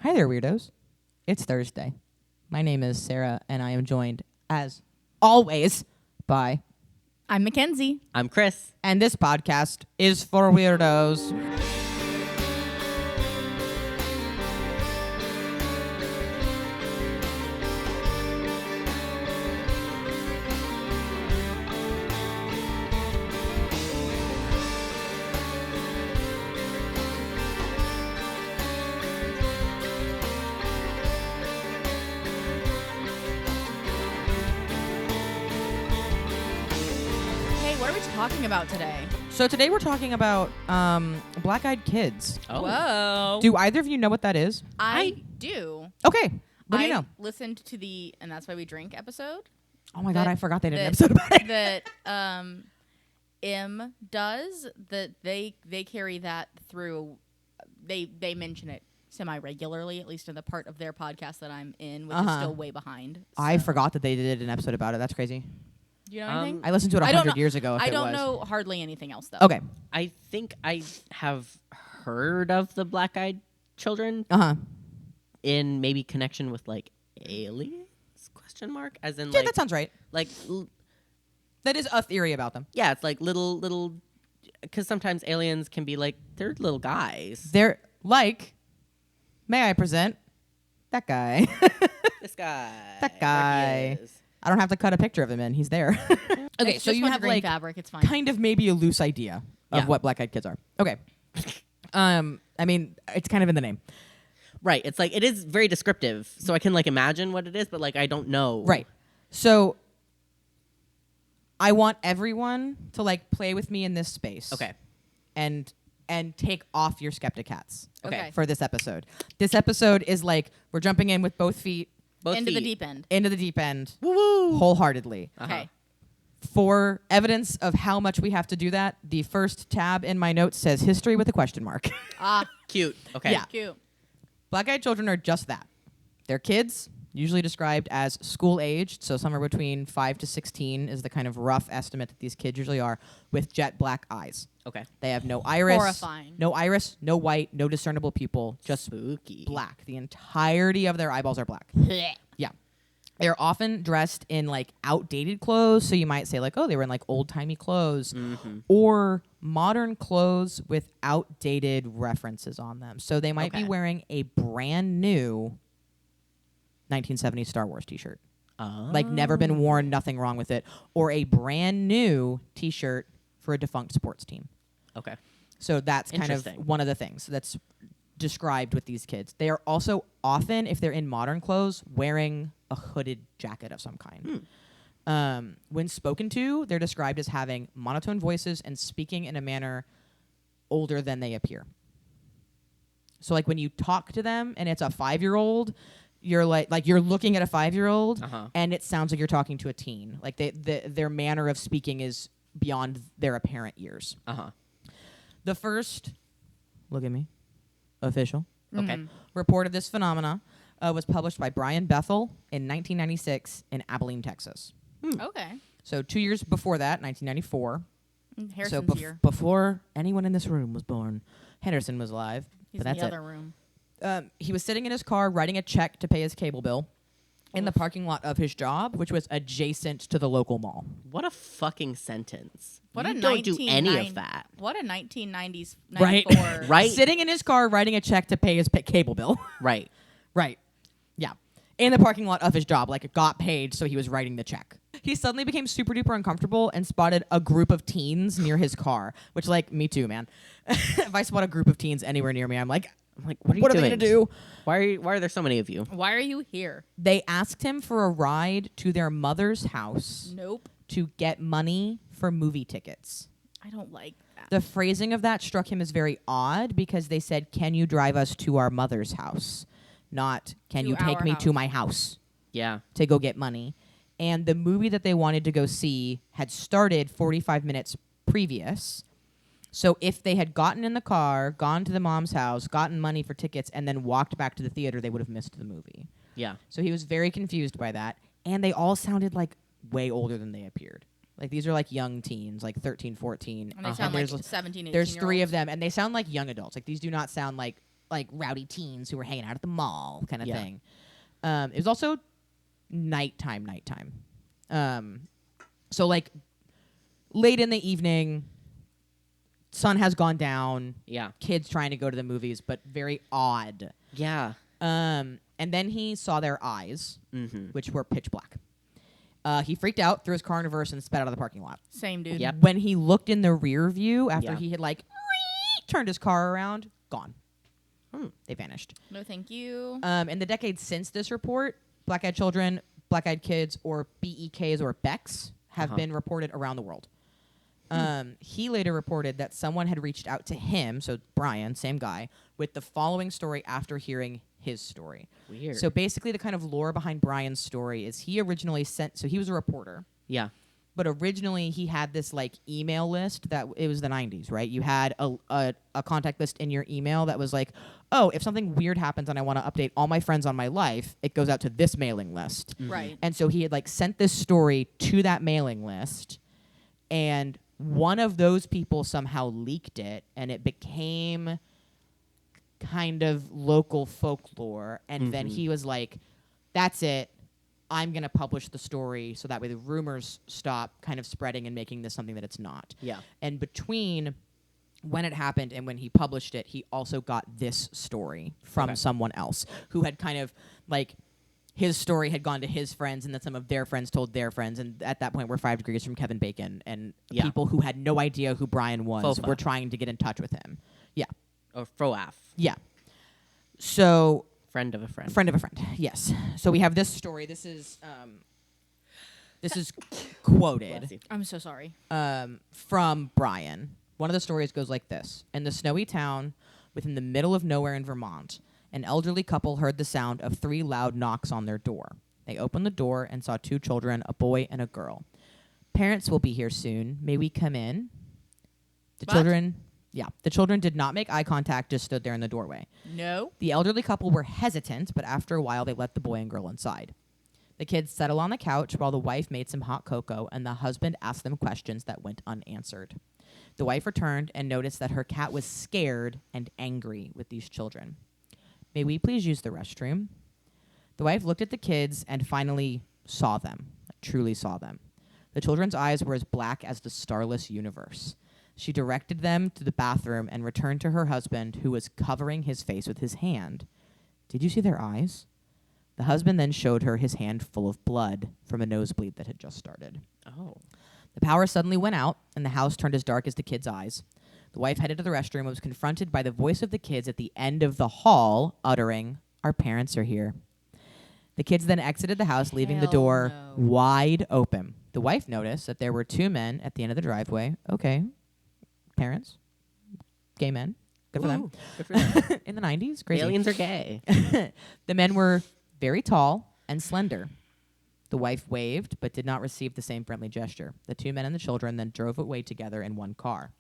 Hi there, Weirdos. It's Thursday. My name is Sarah, and I am joined, as always, by... I'm Mackenzie. I'm Chris. And this podcast is for Weirdos. What are we talking about today? So today we're talking about black-eyed kids. Oh. Whoa. Do either of you know what that is? I do. Okay. What do you I know? listened to the And That's Why We Drink episode. Oh my God, I forgot they did an that- episode about it. That M does. That they carry that through. They mention it semi-regularly, at least in the part of their podcast that I'm in, which is still way behind. I so. forgot that they did an episode about it. That's crazy. Do you know anything? I listened to it I don't 100 know- years ago. If I it don't was. know hardly anything else, though. Okay. I think I have heard of the black-eyed children Uh-huh. in maybe connection with like aliens? Question mark? As in Yeah, like that sounds right. like That is a theory about them. yeah, it's like little because sometimes aliens can be like they're little guys. They're like, may I present that guy? This guy. That there guy. he is. I don't have to cut a picture of him in. He's there. Okay, It's so just you once have green like fabric. It's fine. kind of maybe a loose idea of Yeah. what black-eyed kids are. Okay. I mean, it's kind of in the name. Right. It's like it is very descriptive, so I can like imagine what it is, but like I don't know. Right. So I want everyone to like play with me in this space. Okay. And take off your skeptic hats. Okay. For this episode. This episode is like we're jumping in with both feet Both Into the feet. deep end. into the deep end Woo-woo. wholeheartedly. Uh-huh. Okay. For evidence of how much we have to do that, the first tab in my notes says history with a question mark. Cute. Okay. Yeah. Cute. Black-eyed children are just that. They're kids, usually described as school-aged, so somewhere between 5 to 16 is the kind of rough estimate that these kids usually are, with jet black eyes. Okay. They have no iris. Horrifying. No iris, no white, no discernible pupil, just Spooky. black. The entirety of their eyeballs are black. Yeah. They're often dressed in like outdated clothes, so you might say like, oh, they were in like old-timey clothes, or modern clothes with outdated references on them. So they might be Okay. wearing a brand new 1970s Star Wars t-shirt. Like never been worn, nothing wrong with it, or a brand new t-shirt for a defunct sports team. Okay. So that's kind of Interesting. one of the things that's described with these kids. They are also often, if they're in modern clothes, wearing a hooded jacket of some kind. When spoken to, they're described as having monotone voices and speaking in a manner older than they appear. So like when you talk to them and it's a 5-year-old, you're like you're looking at a 5-year-old and it sounds like you're talking to a teen. Like their manner of speaking is beyond their apparent years. The first, look at me, official Okay. report of this phenomena was published by Brian Bethel in 1996 in Abilene, Texas. Okay. So 2 years before that, 1994. Harrison's So here. before anyone in this room was born, Henderson was alive. He's but in that's the it. other room. He was sitting in his car writing a check to pay his cable bill in the parking lot of his job, which was adjacent to the local mall. What a fucking sentence. What you a don't do any 1990 of that. What a 1990s, Right. 94. Right. Sitting in his car writing a check to pay his cable bill. Right. Right. Yeah. In the parking lot of his job, like it got paid, so he was writing the check. He suddenly became super duper uncomfortable and spotted a group of teens near his car, which like me too, man. If I spot a group of teens anywhere near me, I'm like, What are you what are doing? they gonna do? Why are there so many of you? Why are you here? They asked him for a ride to their mother's house Nope. to get money for movie tickets. I don't like that. The phrasing of that struck him as very odd because they said, "Can you drive us to our mother's house?" Not, "Can To you take our me to house. my house Yeah. to go get money?" And the movie that they wanted to go see had started 45 minutes previous. So if they had gotten in the car, gone to the mom's house, gotten money for tickets, and then walked back to the theater, they would have missed the movie. Yeah. So he was very confused by that. And they all sounded like way older than they appeared. Like these are like young teens, like 13, 14. And they sound like there's 17, 18 There's year three of olds. them, and they sound like young adults. Like these do not sound like like rowdy teens who were hanging out at the mall kind of Yeah. thing. It was also nighttime. So like late in the evening, sun has gone down. Yeah. Kids trying to go to the movies, but very odd. Yeah. And then he saw their eyes, Mm-hmm. which were pitch black. He freaked out, threw his car in reverse, and sped out of the parking lot. Same dude. Yep. When he looked in the rear view after Yeah. he had like turned his car around, gone. Hmm. They vanished. No, thank you. In the decades since this report, black-eyed children, black-eyed kids, or BEKs or BECs have been reported around the world. He later reported that someone had reached out to him, so Brian, same guy, with the following story after hearing his story. Weird. So basically the kind of lore behind Brian's story is he originally so he was a reporter, yeah. but originally he had this like email list that it was the 90s, right? You had a contact list in your email that was like, oh, if something weird happens and I want to update all my friends on my life, it goes out to this mailing list. Right. And so he had like sent this story to that mailing list, and one of those people somehow leaked it, and it became kind of local folklore. And then he was like, that's it. I'm going to publish the story so that way the rumors stop kind of spreading and making this something that it's not. Yeah. And between when it happened and when he published it, he also got this story from someone else who had kind of like his story had gone to his friends, and then some of their friends told their friends. And at that point, we're 5 degrees from Kevin Bacon, and people who had no idea who Brian was Fofa. were trying to get in touch with him. Yeah. Or Froaf. Yeah. So Friend of a friend. friend of a friend. Yes. So we have this story. This is quoted Bless you. I'm so sorry. from Brian. One of the stories goes like this. In the snowy town within the middle of nowhere in Vermont, an elderly couple heard the sound of 3 loud knocks on their door. They opened the door and saw 2 children, a boy and a girl. Parents will be here soon. May we come in? The children did not make eye contact, just stood there in the doorway. No. The elderly couple were hesitant, but after a while they let the boy and girl inside. The kids settled on the couch while the wife made some hot cocoa, and the husband asked them questions that went unanswered. The wife returned and noticed that her cat was scared and angry with these children. May we please use the restroom? The wife looked at the kids and finally saw them, truly saw them. The children's eyes were as black as the starless universe. She directed them to the bathroom and returned to her husband, who was covering his face with his hand. Did you see their eyes? The husband then showed her his hand full of blood from a nosebleed that had just started. Oh. The power suddenly went out, and the house turned as dark as the kids' eyes. The wife headed to the restroom and was confronted by the voice of the kids at the end of the hall, uttering, "Our parents are here." The kids then exited the house, leaving the Hell door no. wide open. The wife noticed that there were 2 men at the end of the driveway. Okay. Parents. Gay men. Good for them. Woo. Good for them. In the 90s. Crazy. Aliens are gay. The men were very tall and slender. The wife waved, but did not receive the same friendly gesture. The 2 men and the children then drove away together in one car.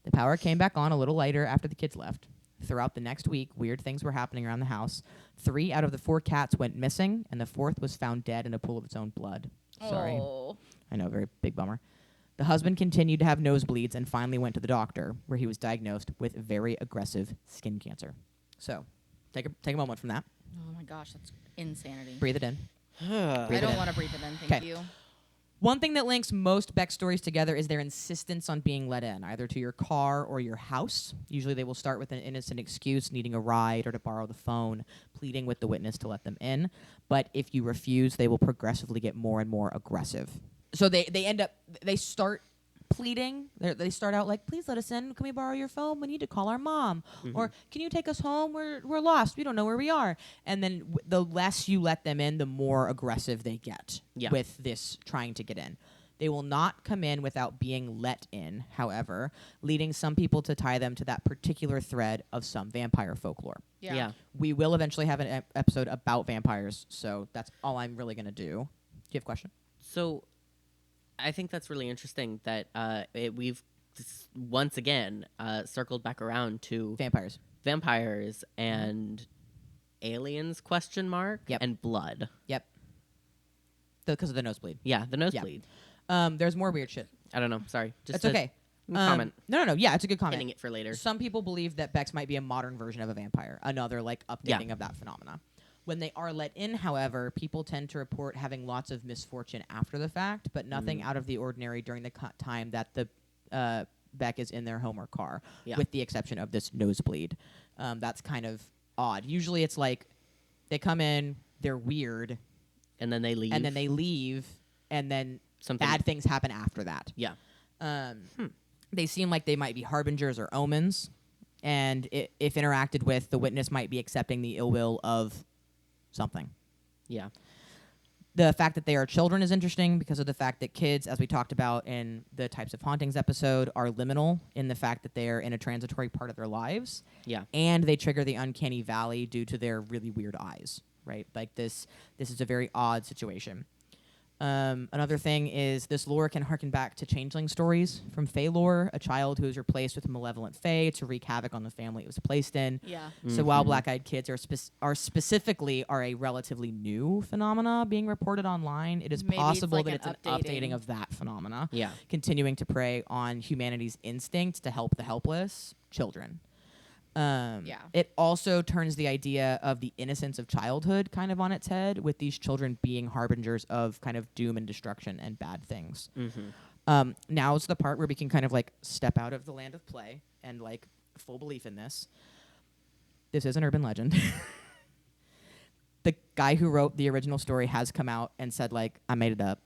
The power came back on a little later after the kids left. Throughout the next week, weird things were happening around the house. 3 out of the 4 cats went missing, and the 4th was found dead in a pool of its own blood. Sorry. Oh. I know, very big bummer. The husband continued to have nosebleeds and finally went to the doctor, where he was diagnosed with very aggressive skin cancer. So, take a moment from that. Oh my gosh, that's insanity. Breathe it in. I Breathe it don't in. want to breathe it in. Thank 'Kay. you. One thing that links most Beck stories together is their insistence on being let in, either to your car or your house. Usually they will start with an innocent excuse, needing a ride or to borrow the phone, pleading with the witness to let them in. But if you refuse, they will progressively get more and more aggressive. So they start pleading. They start out like, "Please let us in. Can we borrow your phone? We need to call our mom." Or, "Can you take us home? We're lost. We don't know where we are." And then the less you let them in, the more aggressive they get with this trying to get in. They will not come in without being let in, however, leading some people to tie them to that particular thread of some vampire folklore. Yeah. We will eventually have an episode about vampires, so that's all I'm really going to do. Do you have a question? So I think that's really interesting that we've once again circled back around to Vampires. and aliens ? Yep. And blood. Yep. Because of the nosebleed. Yeah, the nosebleed. There's more weird shit. I don't know. Sorry. It's okay. Comment. No. Yeah, it's a good comment. Getting it for later. Some people believe that Bex might be a modern version of a vampire, another like updating of that phenomena. When they are let in, however, people tend to report having lots of misfortune after the fact, but nothing out of the ordinary during the time that the Beck is in their home or car, with the exception of this nosebleed. That's kind of odd. Usually it's like they come in, they're weird, and then they leave. And then Something bad things happen after that. Yeah. They seem like they might be harbingers or omens, and if interacted with, the witness might be accepting the ill will of something. Yeah. The fact that they are children is interesting because of the fact that kids, as we talked about in the types of hauntings episode, are liminal in the fact that they are in a transitory part of their lives. Yeah. And they trigger the uncanny valley due to their really weird eyes, right? Like this is a very odd situation. Another thing is this lore can harken back to changeling stories from Fae lore, a child who is replaced with a malevolent Fae to wreak havoc on the family it was placed in. Yeah. So while black-eyed kids are specifically a relatively new phenomena being reported online, it is Maybe possible it's that like it's an updating of that phenomena. Yeah. Continuing to prey on humanity's instinct to help the helpless children. It also turns the idea of the innocence of childhood kind of on its head, with these children being harbingers of kind of doom and destruction and bad things. Now is the part where we can kind of like step out of the land of play and like full belief in this. This is an urban legend. The guy who wrote the original story has come out and said like, I made it up.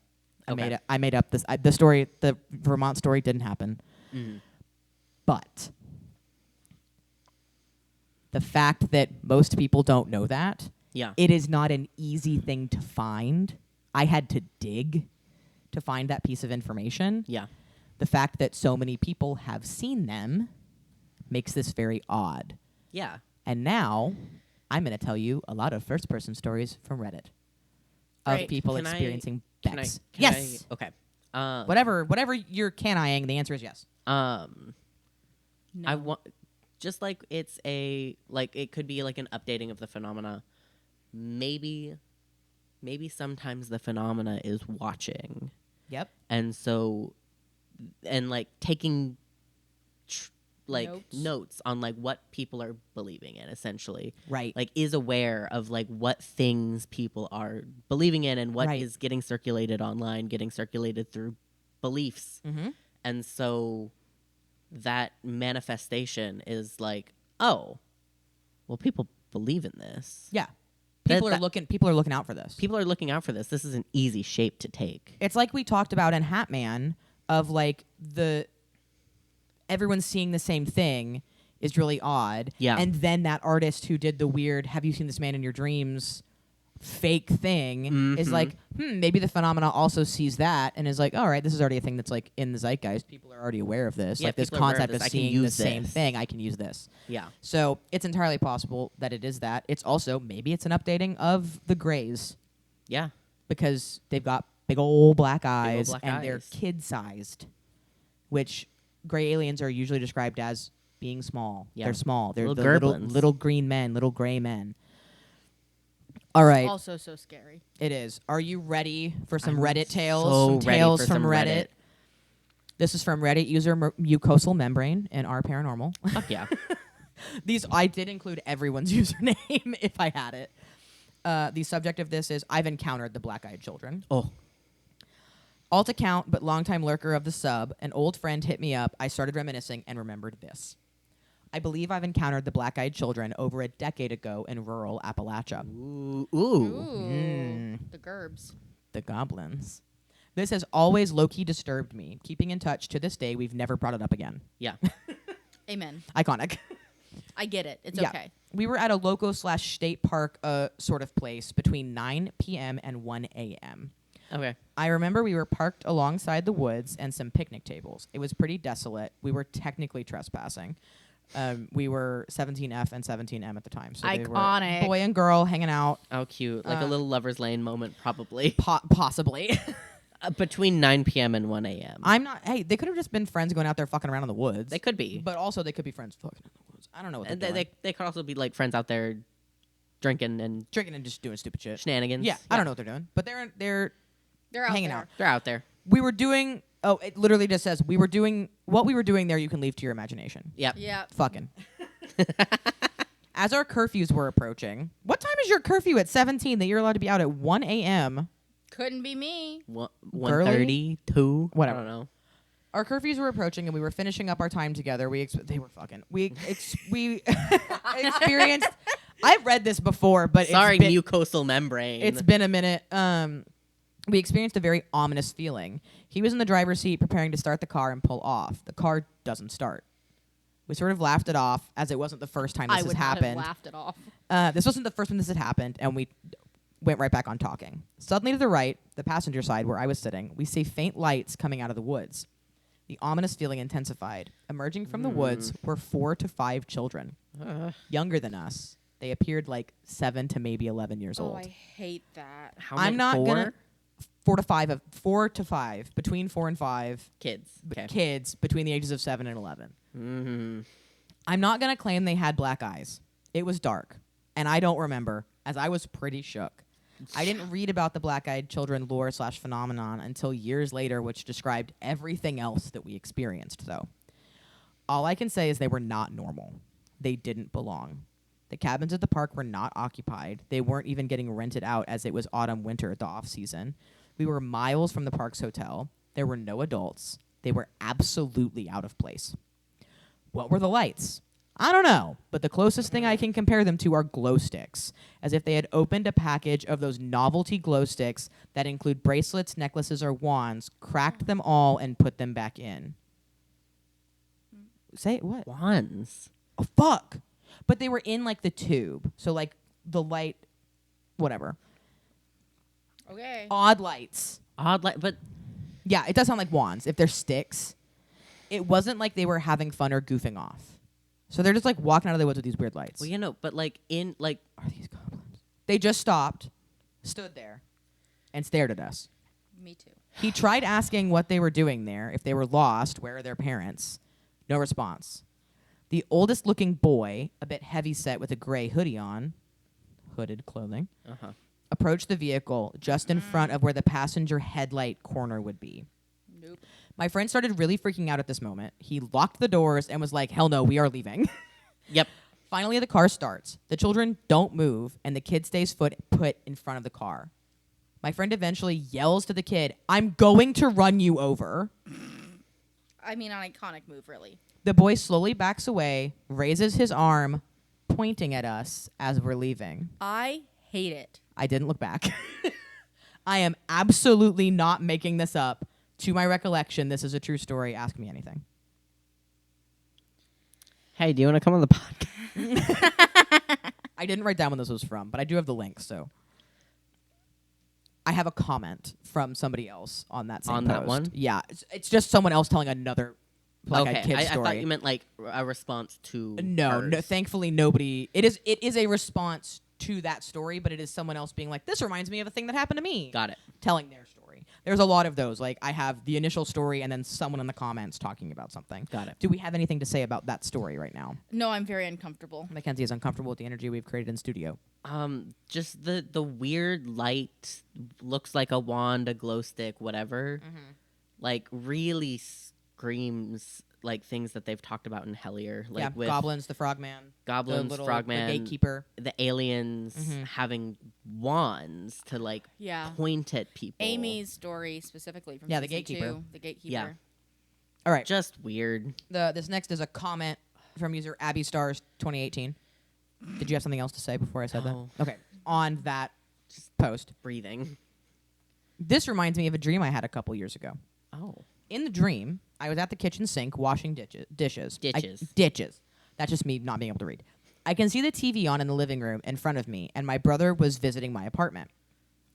I made up this. The story, the Vermont story didn't happen. But the fact that most people don't know that, it is not an easy thing to find. I had to dig to find that piece of information. Yeah. The fact that so many people have seen them makes this very odd. Yeah. And now I'm going to tell you a lot of first-person stories from Reddit of Great. people Can experiencing Can Bex. can Yes. okay. Whatever you're can-eyeing, the answer is yes. No. I want, just like it's it could be like an updating of the phenomena. Maybe sometimes the phenomena is watching. Yep. And so, and like taking notes on like what people are believing in, essentially. Right. Like is aware of like what things people are believing in and what is getting circulated online, getting circulated through beliefs. And so that manifestation is like, oh, well, people believe in this. Yeah. People are looking out for this. People are looking out for this. This is an easy shape to take. It's like we talked about in Hat Man of like everyone's seeing the same thing is really odd. Yeah. And then that artist who did the weird "Have you seen this man in your dreams?" fake thing is like, maybe the phenomena also sees that and is like, all right, this is already a thing that's like in the zeitgeist. People are already aware of this. Yeah, like this people are aware of concept this. of I can seeing use the same this. thing. I can use this. Yeah. So it's entirely possible that it is that. It's also maybe it's an updating of the Greys Yeah. because they've got big old black eyes black and they're eyes. kid-sized, which gray aliens are usually described as being small. Yeah. They're small. They're Little the gerblins. little green men, little gray men. All right. Also so scary. It is. Are you ready for some I'm Reddit tales? so some ready tales for from some Reddit. Reddit. This is from Reddit user mucosal membrane and our paranormal. Fuck yeah. These I did include everyone's username if I had it. The subject of this is I've encountered the black-eyed children. Oh. Alt account, but longtime lurker of the sub. An old friend hit me up. I started reminiscing and remembered this. I believe I've encountered the black-eyed children over a decade ago in rural Appalachia. Ooh. The Gerbs. The goblins. This has always low-key disturbed me. Keeping in touch to this day, we've never brought it up again. Yeah. Amen. Iconic. I get it. It's Yeah. okay. We were at a loco/state park sort of place between 9 p.m. and 1 a.m. Okay. I remember we were parked alongside the woods and some picnic tables. It was pretty desolate. We were technically trespassing. We were 17F and 17M at the time. So they were Iconic. boy and girl hanging out. Oh, cute. Like a little lover's lane moment, probably. Possibly. Between 9 p.m. and 1 a.m. I'm not. Hey, they could have just been friends going out there fucking around in the woods. They could be. But also they could be friends fucking in the woods. I don't know what they're And doing. they could also be like friends out there drinking and Drinking and just doing stupid shit. shenanigans. Yeah, I don't know what they're doing. But they're They're out hanging there. out. They're out there. We were doing Oh, it literally just says what we were doing there. You can leave to your imagination. Yep. Yeah. Fucking. As our curfews were approaching, what time is your curfew at 17 that you're allowed to be out at 1 a.m.? Couldn't be me. 1:30, 2, whatever. I don't know. Our curfews were approaching, and we were finishing up our time together. They were fucking. We experienced. I've read this before, but Sorry, it's been, mucosal membrane. It's been a minute. We experienced a very ominous feeling. He was in the driver's seat preparing to start the car and pull off. The car doesn't start. We sort of laughed it off as it wasn't the first time this has happened. I would not have laughed it off. This wasn't the first time this had happened, and we went right back on talking. Suddenly to the right, the passenger side where I was sitting, we see faint lights coming out of the woods. The ominous feeling intensified. Emerging from the woods were 4 to 5 children, younger than us. They appeared like 7 to maybe 11 years old. Oh, I hate that. How I'm many? not 4? gonna 4 to 5, between 4 and 5 Kids. Okay. kids between the ages of 7 and 11. Mm-hmm. I'm not gonna claim they had black eyes. It was dark, and I don't remember, as I was pretty shook. I didn't read about the black-eyed children lore/phenomenon until years later, which described everything else that we experienced, though. All I can say is they were not normal. They didn't belong. The cabins at the park were not occupied. They weren't even getting rented out as it was autumn-winter, the off-season. We were miles from the park's hotel. There were no adults. They were absolutely out of place. What were the lights? I don't know, but the closest thing I can compare them to are glow sticks, as if they had opened a package of those novelty glow sticks that include bracelets, necklaces, or wands, cracked them all, and put them back in. Say what? Wands. Oh, fuck. But they were in, like, the tube. So, like, the light, whatever. Okay. Odd lights. Odd light, but Yeah, it does sound like wands. If they're sticks, it wasn't like they were having fun or goofing off. So they're just, like, walking out of the woods with these weird lights. well, you know, but like in like Are these goblins? They just stopped, stood there, and stared at us. Me too. He tried asking what they were doing there, if they were lost, where are their parents? No response. The oldest looking boy, a bit heavy-set with a gray hoodie on, hooded clothing, approached the vehicle just in front of where the passenger headlight corner would be. Nope. My friend started really freaking out at this moment. He locked the doors and was like, hell no, we are leaving. Yep. Finally, the car starts. The children don't move, and the kid stays put in front of the car. My friend eventually yells to the kid, I'm going to run you over. I mean, an iconic move, really. The boy slowly backs away, raises his arm, pointing at us as we're leaving. I hate it. I didn't look back. I am absolutely not making this up. To my recollection, this is a true story. Ask me anything. Hey, do you want to come on the podcast? I didn't write down when this was from, but I do have the link, so. I have a comment from somebody else on that same On post. that one? Yeah. It's just someone else telling another Okay, kid I story. thought you meant like a response to No, hers. thankfully nobody. It is a response to that story, but it is someone else being like, this reminds me of a thing that happened to me. Got it. Telling their story. There's a lot of those. Like, I have the initial story and then someone in the comments talking about something. Got it. Do we have anything to say about that story right now? No, I'm very uncomfortable. Mackenzie is uncomfortable with the energy we've created in studio. Just the weird light looks like a wand, a glow stick, whatever. Like really screams like things that they've talked about in Hellier, like yeah, with goblins, the frogman. goblins, the little, frogman, the gatekeeper. the aliens having wands to like Yeah. point at people. Amy's story specifically from Yeah, the season gatekeeper. 2, the gatekeeper. Yeah. All right. Just weird. This next is a comment from user Abby Stars 2018. Did you have something else to say before I said No. that? Okay. On that post. Breathing. This reminds me of a dream I had a couple years ago. Oh. In the dream, I was at the kitchen sink washing dishes. Ditches. Ditches. That's just me not being able to read. I can see the TV on in the living room in front of me, and my brother was visiting my apartment.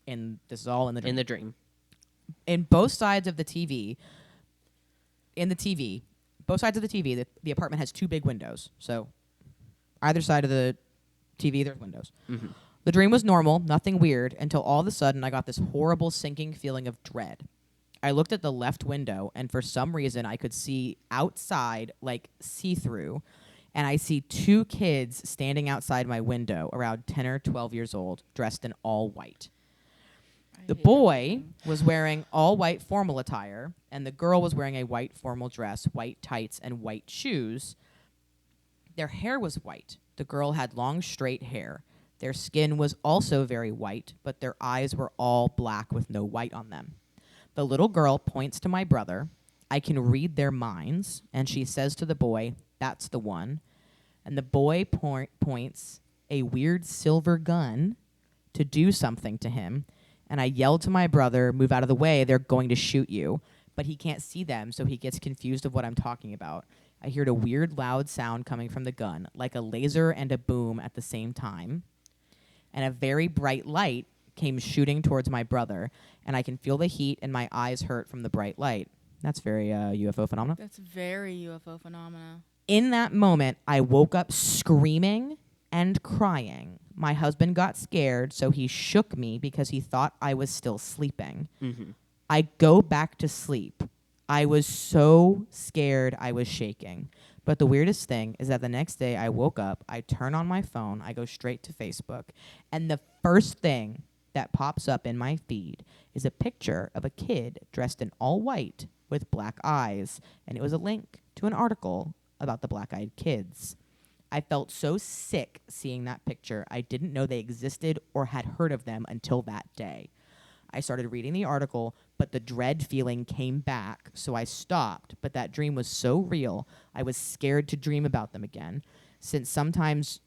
And this is all in the dream. In the dream. In both sides of the TV, the apartment has 2 big windows. So either side of the TV, there's windows. The dream was normal, nothing weird, until all of a sudden I got this horrible sinking feeling of dread. I looked at the left window, and for some reason I could see outside, like see-through, and I see 2 kids standing outside my window, around 10 or 12 years old, dressed in all white. The boy was wearing all white formal attire, and the girl was wearing a white formal dress, white tights, and white shoes. Their hair was white. The girl had long, straight hair. Their skin was also very white, but their eyes were all black with no white on them. The little girl points to my brother. I can read their minds, and she says to the boy, "That's the one." And the boy points a weird silver gun to do something to him. And I yelled to my brother, "Move out of the way, they're going to shoot you." But he can't see them, so he gets confused of what I'm talking about. I heard a weird loud sound coming from the gun, like a laser and a boom at the same time. And a very bright light came shooting towards my brother, and I can feel the heat and my eyes hurt from the bright light. That's very UFO phenomena. That's very UFO phenomena. In that moment, I woke up screaming and crying. My husband got scared, so he shook me because he thought I was still sleeping. Mm-hmm. I go back to sleep. I was so scared I was shaking. But the weirdest thing is that the next day I woke up, I turn on my phone, I go straight to Facebook, and the first thing that pops up in my feed is a picture of a kid dressed in all white with black eyes, and it was a link to an article about the black-eyed kids. I felt so sick seeing that picture. I didn't know they existed or had heard of them until that day. I started reading the article, but the dread feeling came back, so I stopped. But that dream was so real, I was scared to dream about them again. Since sometimes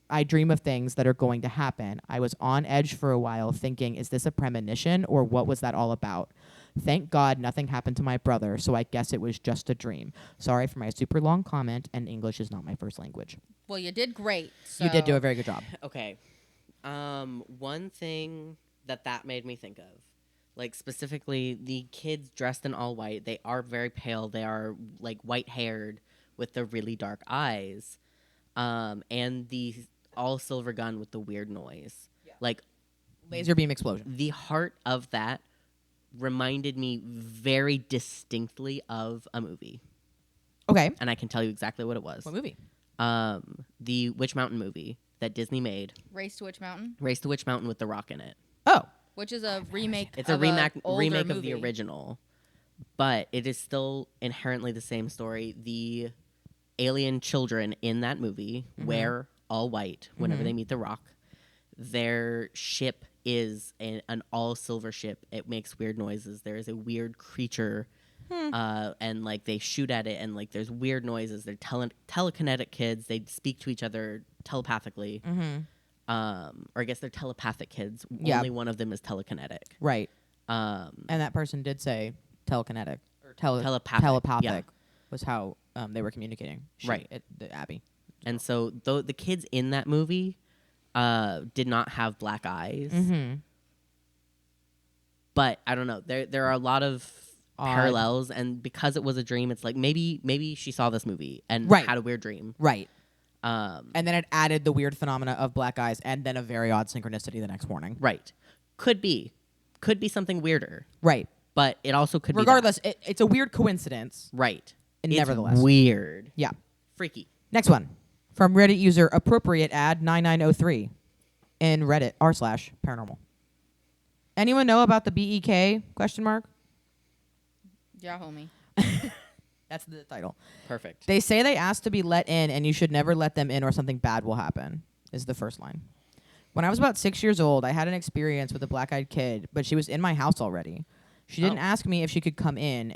I dream of things that are going to happen, I was on edge for a while thinking, is this a premonition or what was that all about? Thank God nothing happened to my brother, so I guess it was just a dream. Sorry for my super long comment, and English is not my first language. Well, you did great. So. You did do a very good job. Okay. One thing that made me think of, like specifically the kids dressed in all white, they are very pale. They are like white haired with the really dark eyes. And the all silver gun with the weird noise. Yeah. Like laser beam explosion. The heart of that reminded me very distinctly of a movie. Okay. And I can tell you exactly what it was. What movie? The Witch Mountain movie that Disney made. Race to Witch Mountain? Race to Witch Mountain with The Rock in it. Oh. Which is a remake. It's a remake of movie. the original. But it is still inherently the same story. The alien children in that movie wear all white whenever they meet The Rock. Their ship is an all silver ship. It makes weird noises. There is a weird creature, and like they shoot at it, and like there's weird noises. They're telekinetic kids. They speak to each other telepathically. Or I guess they're telepathic kids. Yeah. Only one of them is telekinetic. Right. And that person did say telekinetic or telepathic was how they were communicating. Right. The Abby. And so the kids in that movie did not have black eyes. But I don't know. There are a lot of parallels, and because it was a dream, it's like maybe she saw this movie and had a weird dream. Right. And then it added the weird phenomena of black eyes and then a very odd synchronicity the next morning. Right. Could be something weirder. Right. But it also could regardless, be it's a weird coincidence. Right. And it's nevertheless. Weird. Yeah. Freaky. Next one. From Reddit user appropriate ad 9903 in Reddit r/paranormal. Anyone know about the BEK ? Yeah, homie. That's the title. Perfect. They say they asked to be let in and you should never let them in or something bad will happen, is the first line. When I was about 6 years old, I had an experience with a black-eyed kid, but she was in my house already. She didn't ask me if she could come in,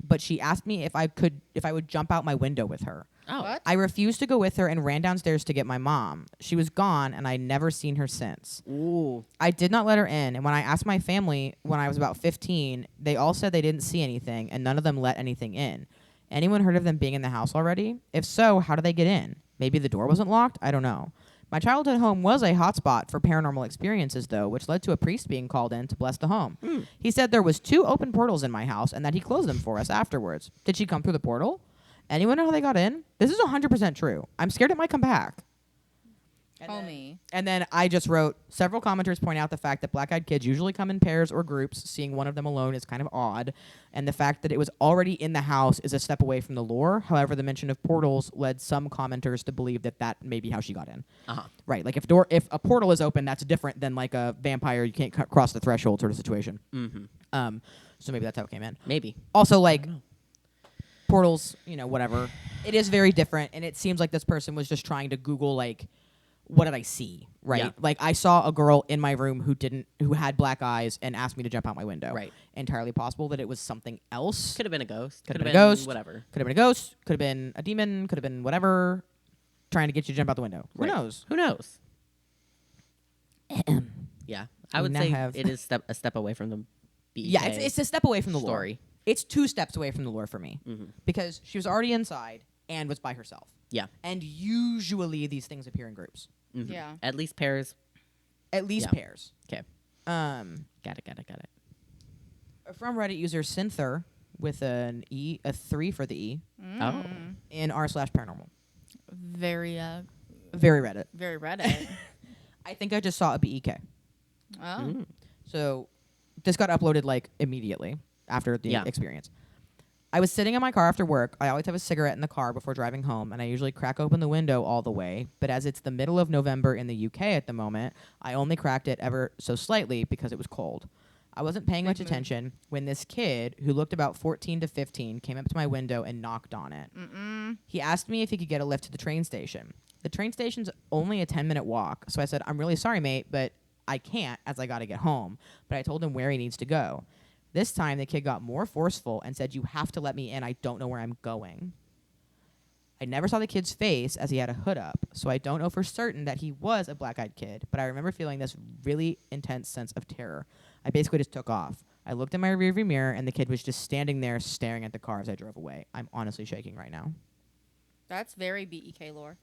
but she asked me if I would jump out my window with her. Oh. What? I refused to go with her and ran downstairs to get my mom. She was gone, and I'd never seen her since. Ooh. I did not let her in, and when I asked my family when I was about 15, they all said they didn't see anything, and none of them let anything in. Anyone heard of them being in the house already? If so, how did they get in? Maybe the door wasn't locked? I don't know. My childhood home was a hotspot for paranormal experiences, though, which led to a priest being called in to bless the home. He said there was 2 open portals in my house and that he closed them for us afterwards. Did she come through the portal? Anyone know how they got in? This is 100% true. I'm scared it might come back. Homie. And then I just wrote, several commenters point out the fact that black-eyed kids usually come in pairs or groups. Seeing one of them alone is kind of odd. And the fact that it was already in the house is a step away from the lore. However, the mention of portals led some commenters to believe that that may be how she got in. Uh-huh. Right. Like if a portal is open, that's different than like a vampire. You can't cross the threshold sort of situation. Mm-hmm. So maybe that's how it came in. Maybe. Also, like, portals, whatever. It is very different. And it seems like this person was just trying to Google, like, what did I see, right? Yeah. Like I saw a girl in my room who had black eyes and asked me to jump out my window. Right. Entirely possible that it was something else. Could have been a ghost. Could have been a ghost. Whatever. Could have been a ghost. Could have been a demon. Could have been whatever. Trying to get you to jump out the window. Right. Who knows? Who knows? Yeah, I would now say have- it is a step away from the BEK. Yeah, it's a step away from the story. lore. It's 2 steps away from the lore for me because she was already inside and was by herself. Yeah. And usually these things appear in groups. Mm-hmm. Yeah. At least pairs. At least Yeah. pairs. Okay. Got it. From Reddit user Synther with a 3 for the E Oh. in r/paranormal. Very Very Reddit. very Reddit. I think I just saw a BEK. Oh. Mm. So this got uploaded like immediately after the Yeah. experience. I was sitting in my car after work. I always have a cigarette in the car before driving home, and I usually crack open the window all the way. But as it's the middle of November in the UK at the moment, I only cracked it ever so slightly because it was cold. I wasn't paying much attention when this kid, who looked about 14 to 15, came up to my window and knocked on it. He asked me if he could get a lift to the train station. The train station's only a 10-minute walk, so I said, "I'm really sorry, mate, but I can't as I got to get home." But I told him where he needs to go. This time, the kid got more forceful and said, "You have to let me in. I don't know where I'm going." I never saw the kid's face as he had a hood up, so I don't know for certain that he was a black-eyed kid, but I remember feeling this really intense sense of terror. I basically just took off. I looked in my rearview mirror, and the kid was just standing there staring at the car as I drove away. I'm honestly shaking right now. That's very BEK lore.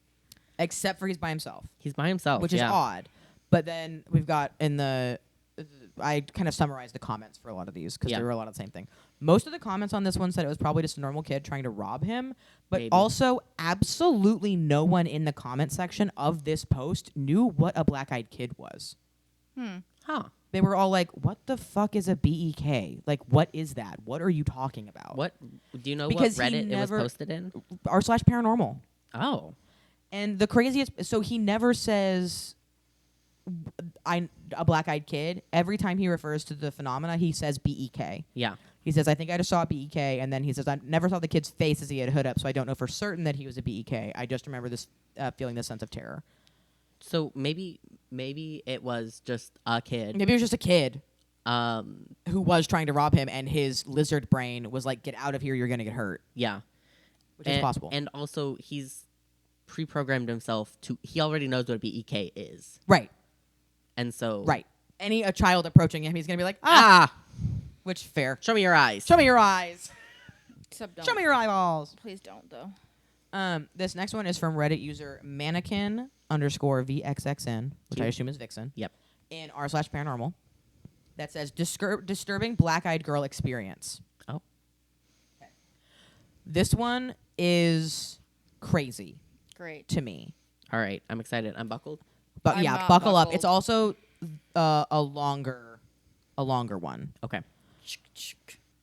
Except for he's by himself, He's by himself, which is odd. But then we've got I kind of summarized the comments for a lot of these because Yeah. they were a lot of the same thing. Most of the comments on this one said it was probably just a normal kid trying to rob him, but Maybe. also absolutely no one in the comment section of this post knew what a black-eyed kid was. Huh. They were all like, "What the fuck is a BEK? Like, what is that? What are you talking about?" What? Do you know Because he what Reddit it was never- posted in? r/paranormal. Oh. And the craziest, so he never says a black-eyed kid. Every time he refers to the phenomena, he says BEK. Yeah. He says, "I think I just saw a BEK," and then he says, "I never saw the kid's face as he had a hood up, so I don't know for certain that he was a BEK. I just remember this feeling this sense of terror." So maybe it was just a kid. Maybe it was just a kid Um. who was trying to rob him, and his lizard brain was like, "Get out of here! You're gonna get hurt," Yeah. which is possible. And also, he's pre-programmed himself to. He already knows what a BEK is, Right, and so right. A child approaching him, he's gonna be like, Ah, which fair. show me your eyes. Show me your eyes. Except don't. Show me your eyeballs. Please don't though. This next one is from Reddit user mannequin_VXXN, which I Cute. assume is Vixen. Yep. In r/paranormal. That says disturbing black-eyed girl experience. Oh. Okay. This one is crazy Great. to me. All right. I'm excited. I'm buckled. But I'm yeah, not buckle up. buckled. It's also a longer one. Okay.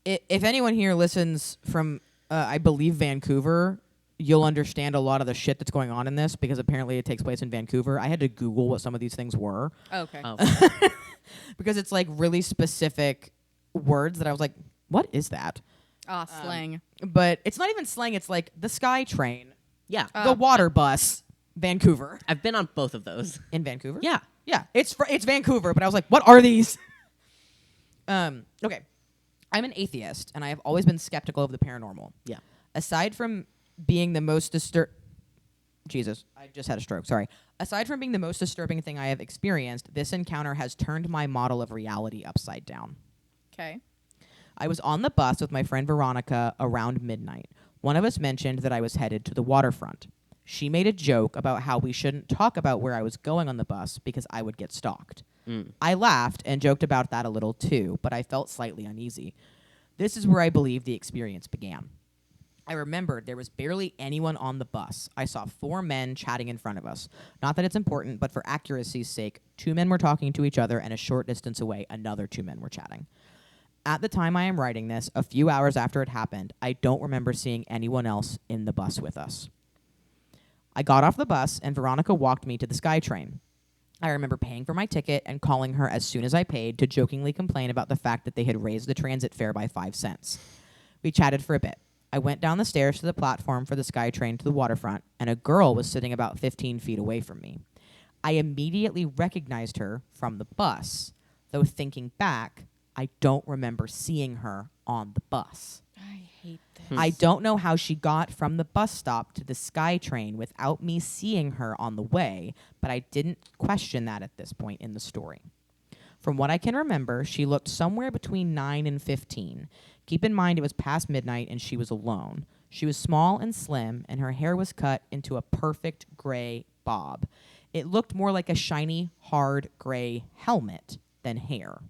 If anyone here listens from, I believe, Vancouver, you'll understand a lot of the shit that's going on in this because apparently it takes place in Vancouver. I had to Google what some of these things were Okay. Oh. because it's like really specific words that I was like, what is that? Slang. But it's not even slang. It's like the Sky Train, Yeah. the water bus, Vancouver. I've been on both of those. In Vancouver? Yeah. Yeah, it's Vancouver, but I was like, what are these? Okay. I'm an atheist, and I have always been skeptical of the paranormal. Yeah. Aside from being the most Jesus, I just had a stroke, sorry. Aside from being the most disturbing thing I have experienced, this encounter has turned my model of reality upside down. Okay. I was on the bus with my friend Veronica around midnight. One of us mentioned that I was headed to the waterfront. She made a joke about how we shouldn't talk about where I was going on the bus because I would get stalked. I laughed and joked about that a little too, but I felt slightly uneasy. This is where I believe the experience began. I remembered there was barely anyone on the bus. I saw 4 men chatting in front of us. Not that it's important, but for accuracy's sake, 2 men were talking to each other, and a short distance away, another 2 men were chatting. At the time I am writing this, a few hours after it happened, I don't remember seeing anyone else in the bus with us. I got off the bus, and Veronica walked me to the SkyTrain. I remember paying for my ticket and calling her as soon as I paid to jokingly complain about the fact that they had raised the transit fare by 5 cents. We chatted for a bit. I went down the stairs to the platform for the SkyTrain to the waterfront, and a girl was sitting about 15 feet away from me. I immediately recognized her from the bus, though thinking back, I don't remember seeing her on the bus. I hate this. I don't know how she got from the bus stop to the SkyTrain without me seeing her on the way, but I didn't question that at this point in the story. From what I can remember, she looked somewhere between 9 and 15. Keep in mind it was past midnight and she was alone. She was small and slim, and her hair was cut into a perfect gray bob. It looked more like a shiny, hard gray helmet than hair.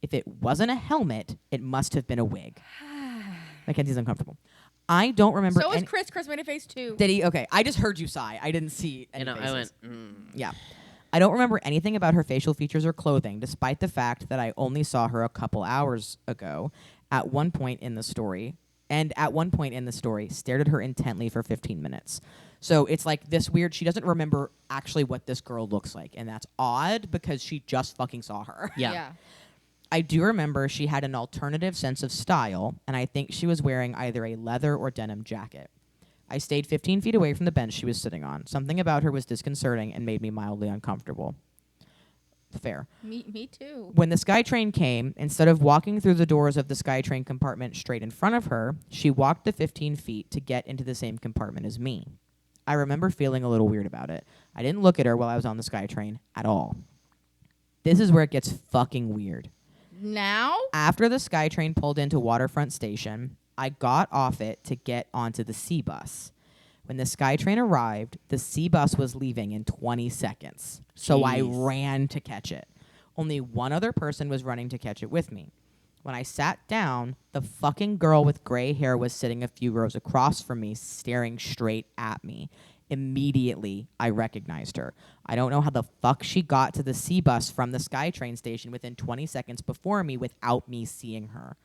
If it wasn't a helmet, it must have been a wig. Mackenzie's uncomfortable. I don't remember. So is Chris. Chris made a face too. Did he? Okay. I just heard you sigh. I didn't see any faces. I went, Yeah. I don't remember anything about her facial features or clothing, despite the fact that I only saw her a couple hours ago at one point in the story, stared at her intently for 15 minutes. So it's like this weird, she doesn't remember actually what this girl looks like, and that's odd because she just fucking saw her. Yeah. I do remember she had an alternative sense of style, and I think she was wearing either a leather or denim jacket. I stayed 15 feet away from the bench she was sitting on. Something about her was disconcerting and made me mildly uncomfortable. Fair. Me too. When the SkyTrain came, instead of walking through the doors of the SkyTrain compartment straight in front of her, she walked the 15 feet to get into the same compartment as me. I remember feeling a little weird about it. I didn't look at her while I was on the SkyTrain at all. This is where it gets fucking weird. Now? After the SkyTrain pulled into Waterfront Station, I got off it to get onto the C bus. When the SkyTrain arrived, the C bus was leaving in 20 seconds. So I ran to catch it. Only one other person was running to catch it with me. When I sat down, the fucking girl with gray hair was sitting a few rows across from me, staring straight at me. Immediately, I recognized her. I don't know how the fuck she got to the C bus from the SkyTrain station within 20 seconds before me without me seeing her.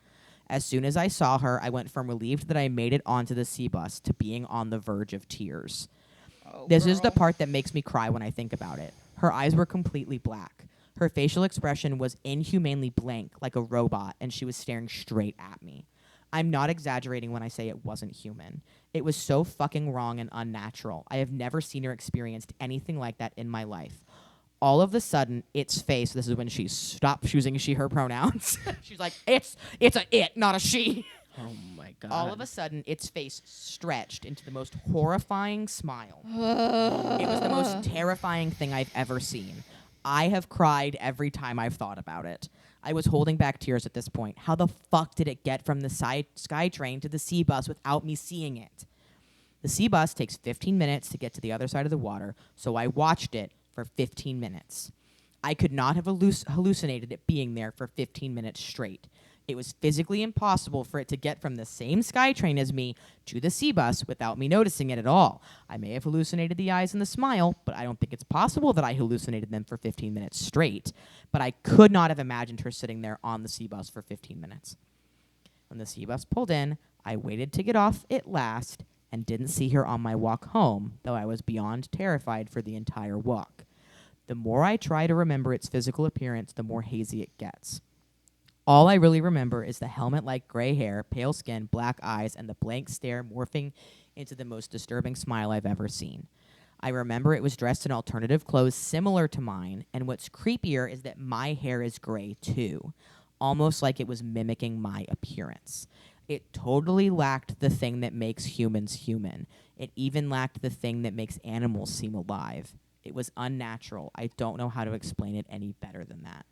As soon as I saw her, I went from relieved that I made it onto the C bus to being on the verge of tears. This is the part that makes me cry when I think about it. Her eyes were completely black. Her facial expression was inhumanely blank, like a robot, and she was staring straight at me. I'm not exaggerating when I say it wasn't human. It was so fucking wrong and unnatural. I have never seen or experienced anything like that in my life. All of a sudden, its face, this is when she stopped choosing she, her pronouns. She's like, it's a it, not a she. Oh my God. All of a sudden, its face stretched into the most horrifying smile. It was the most terrifying thing I've ever seen. I have cried every time I've thought about it. I was holding back tears at this point. How the fuck did it get from the SkyTrain to the C bus without me seeing it? The C bus takes 15 minutes to get to the other side of the water, so I watched it for 15 minutes. I could not have hallucinated it being there for 15 minutes straight. It was physically impossible for it to get from the same SkyTrain as me to the C bus without me noticing it at all. I may have hallucinated the eyes and the smile, but I don't think it's possible that I hallucinated them for 15 minutes straight. But I could not have imagined her sitting there on the C bus for 15 minutes. When the C bus pulled in, I waited to get off it last and didn't see her on my walk home, though I was beyond terrified for the entire walk. The more I try to remember its physical appearance, the more hazy it gets. All I really remember is the helmet-like gray hair, pale skin, black eyes, and the blank stare morphing into the most disturbing smile I've ever seen. I remember it was dressed in alternative clothes similar to mine, and what's creepier is that my hair is gray too, almost like it was mimicking my appearance. It totally lacked the thing that makes humans human. It even lacked the thing that makes animals seem alive. It was unnatural. I don't know how to explain it any better than that.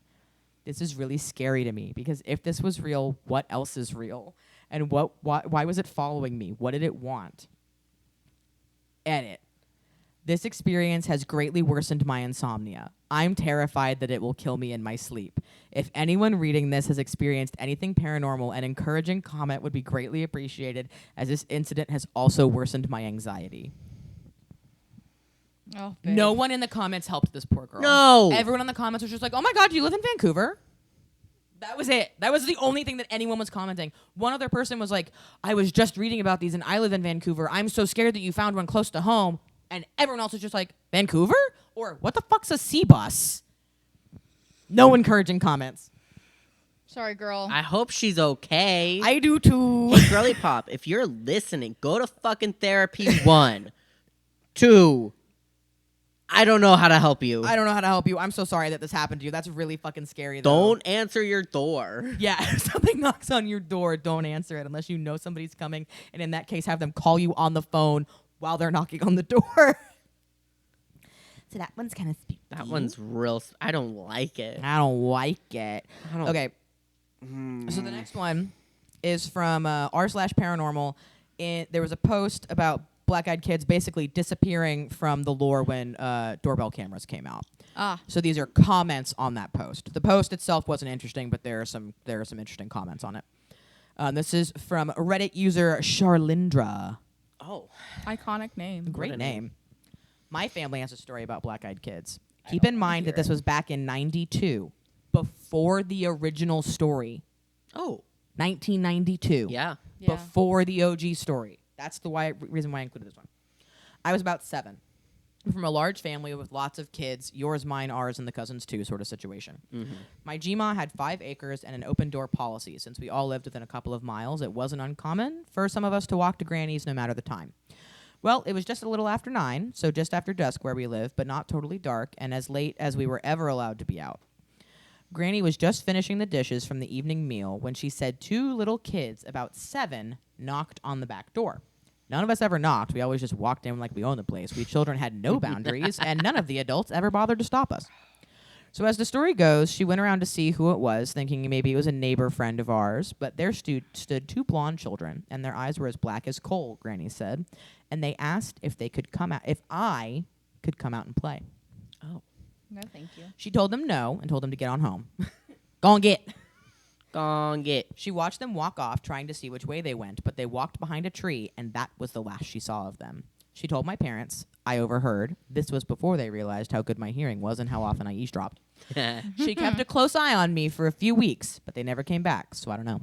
This is really scary to me because if this was real, what else is real? And why was it following me? What did it want? Edit. This experience has greatly worsened my insomnia. I'm terrified that it will kill me in my sleep. If anyone reading this has experienced anything paranormal, an encouraging comment would be greatly appreciated, as this incident has also worsened my anxiety. Oh, babe. No one in the comments helped this poor girl. No. Everyone in the comments was just like, oh my God, do you live in Vancouver? That was it. That was the only thing that anyone was commenting. One other person was like, I was just reading about these and I live in Vancouver. I'm so scared that you found one close to home. And everyone else is just like, Vancouver? Or what the fuck's a sea bus? No encouraging comments. Sorry, girl. I hope she's okay. I do too. Hey, Girly Pop, if you're listening, go to fucking therapy. 1. 2. I don't know how to help you. I don't know how to help you. I'm so sorry that this happened to you. That's really fucking scary, though. Don't answer your door. Yeah, if something knocks on your door, don't answer it unless you know somebody's coming. And in that case, have them call you on the phone while they're knocking on the door. So that one's kind of spooky. That one's real. I don't like it. I don't like it. I don't- Okay. So the next one is from r/paranormal. There was a post about black-eyed kids basically disappearing from the lore when doorbell cameras came out. So these are comments on that post. The post itself wasn't interesting, but there are some interesting comments on it. This is from Reddit user Charlindra. Oh. Iconic name. Great name. My family has a story about black-eyed kids. Keep don't in mind that this was back in 92, before the original story. Oh. 1992. Yeah. Yeah. Before the OG story. That's the reason why I included this one. I was about 7. From a large family with lots of kids, yours, mine, ours, and the cousins too sort of situation. Mm-hmm. My GMA had 5 acres and an open door policy. Since we all lived within a couple of miles, it wasn't uncommon for some of us to walk to Granny's no matter the time. Well, it was just a little after 9, so just after dusk where we live, but not totally dark, and as late as we were ever allowed to be out. Granny was just finishing the dishes from the evening meal when she said 2 little kids, about 7, knocked on the back door. None of us ever knocked. We always just walked in like we owned the place. We children had no boundaries, and none of the adults ever bothered to stop us. So as the story goes, she went around to see who it was, thinking maybe it was a neighbor friend of ours, but there stood 2 blonde children, and their eyes were as black as coal, Granny said, and they asked if I could come out and play. Oh. No, thank you. She told them no and told them to get on home. Go and get. Gong it. She watched them walk off, trying to see which way they went, but they walked behind a tree, and that was the last she saw of them. She told my parents. I overheard. This was before they realized how good my hearing was and how often I eavesdropped. She kept a close eye on me for a few weeks, but they never came back, so I don't know.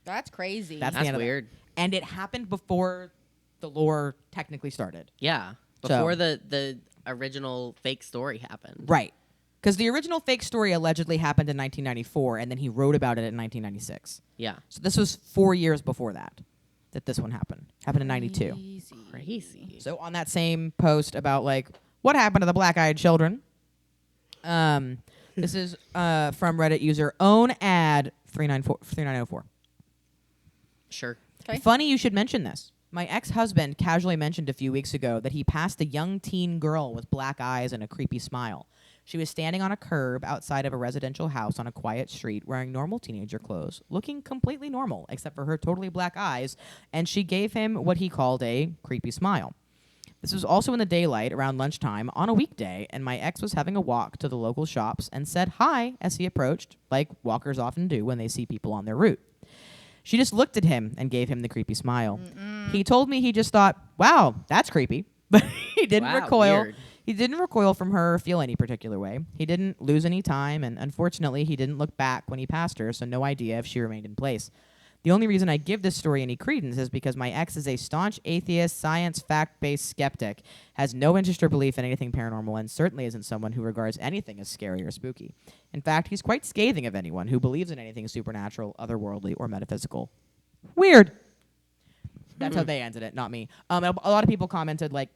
That's crazy. That's the That's end of that. weird. And it happened before the lore technically started. Yeah. So- Before the original fake story happened. Right. Because the original fake story allegedly happened in 1994, and then he wrote about it in 1996. Yeah. So this was 4 years before that this one happened. Happened in 92. Crazy. So on that same post about, like, what happened to the black-eyed children, this is from Reddit user ownad3904. Sure. Okay. Funny you should mention this. My ex-husband casually mentioned a few weeks ago that he passed a young teen girl with black eyes and a creepy smile. She was standing on a curb outside of a residential house on a quiet street wearing normal teenager clothes, looking completely normal except for her totally black eyes, and she gave him what he called a creepy smile. This was also in the daylight around lunchtime on a weekday, and my ex was having a walk to the local shops and said hi as he approached, like walkers often do when they see people on their route. She just looked at him and gave him the creepy smile. He told me he just thought, wow, that's creepy, but he didn't Wow, recoil. weird. He didn't recoil from her or feel any particular way. He didn't lose any time, and unfortunately, he didn't look back when he passed her, so no idea if she remained in place. The only reason I give this story any credence is because my ex is a staunch atheist, science, fact-based skeptic, has no interest or belief in anything paranormal, and certainly isn't someone who regards anything as scary or spooky. In fact, he's quite scathing of anyone who believes in anything supernatural, otherworldly, or metaphysical. Weird. That's how they ended it, not me. A lot of people commented, like,